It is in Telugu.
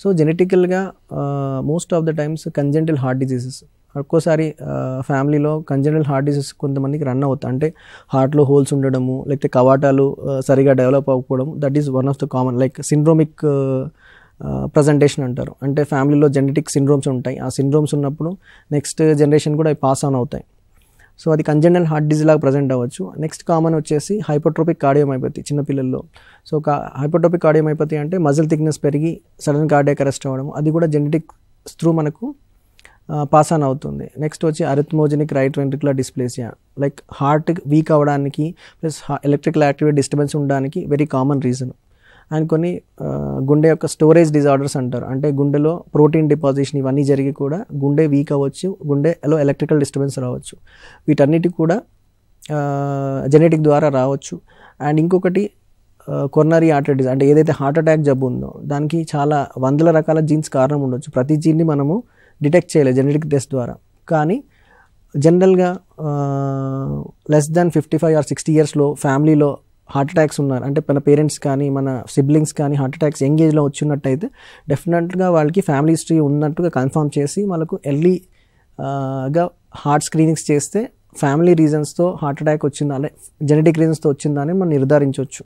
సో జెనెటికల్గా most of the times congenital heart diseases ఒక్కోసారి ఫ్యామిలీలో కంజెంటల్ హార్ట్ డిసీజెస్ కొంతమందికి రన్ అవుతాయి. అంటే హార్ట్లో హోల్స్ ఉండడము, లేకపోతే కవాటాలు సరిగా డెవలప్ అవ్వకపోవడం, that is one of the common like syndromic presentation అంటారు. అంటే ఫ్యామిలీలో జెనెటిక్ సిండ్రోమ్స్ ఉంటాయి. ఆ సిండ్రోమ్స్ ఉన్నప్పుడు నెక్స్ట్ జనరేషన్ కూడా అవి పాస్ ఆన్ అవుతాయి. సో అది కంజెంటల్ హార్ట్ డిజీజ్ లాగా ప్రజెంట్ అవ్వచ్చు. నెక్స్ట్ కామన్ వచ్చేసి హైపోట్రోపిక్ కార్డియోమైపతి చిన్నపిల్లల్లో. సో హైపోట్రోపిక్ కార్డియోమైపతి అంటే మజిల్ థిక్నెస్ పెరిగి సడన్ కార్డియాక్ అరెస్ట్ అవ్వడం, అది కూడా జెనెటిక్ త్రూ మనకు పాస్ ఆన్ అవుతుంది. నెక్స్ట్ వచ్చి arrhythmogenic right ventricular dysplasia, like heart weak అవ్వడానికి ప్లస్ ఎలక్ట్రికల్ యాక్టివిటీ డిస్టర్బెన్స్ ఉండడానికి వెరీ కామన్ రీజన్. అండ్ కొన్ని గుండె యొక్క స్టోరేజ్ డిజార్డర్స్ అంటారు. అంటే గుండెలో ప్రోటీన్ డిపాజిషన్ ఇవన్నీ జరిగి కూడా గుండె వీక్ అవ్వచ్చు, గుండెలో ఎలక్ట్రికల్ డిస్టర్బెన్స్ రావచ్చు. వీటన్నిటికి కూడా జెనెటిక్ ద్వారా రావచ్చు. అండ్ ఇంకొకటి కొర్నరీ ఆర్టరీ డిజీజ్, అంటే ఏదైతే హార్ట్ అటాక్ జబ్బు ఉందో దానికి చాలా వందల రకాల జీన్స్ కారణం ఉండొచ్చు. ప్రతి జీన్ని మనము డిటెక్ట్ చేయలేదు జెనెటిక్ టెస్ట్ ద్వారా. కానీ జనరల్గా లెస్ దాన్ 55 or 60 yearsలో ఫ్యామిలీలో హార్ట్ అటాక్స్ ఉన్నారు అంటే మన పేరెంట్స్ కానీ మన సిబ్లింగ్స్ కానీ హార్ట్ అటాక్స్ యంగ్ ఏజ్లో వచ్చినట్టయితే డెఫినెట్గా వాళ్ళకి ఫ్యామిలీ హిస్టరీ ఉన్నట్టుగా కన్ఫర్మ్ చేసి వాళ్ళకు ఎర్లీగా హార్ట్ స్క్రీనింగ్స్ చేస్తే ఫ్యామిలీ రీజన్స్తో హార్ట్ అటాక్ వచ్చిందా, జెనెటిక్ రీజన్స్తో వచ్చిందా అని మనం నిర్ధారించవచ్చు.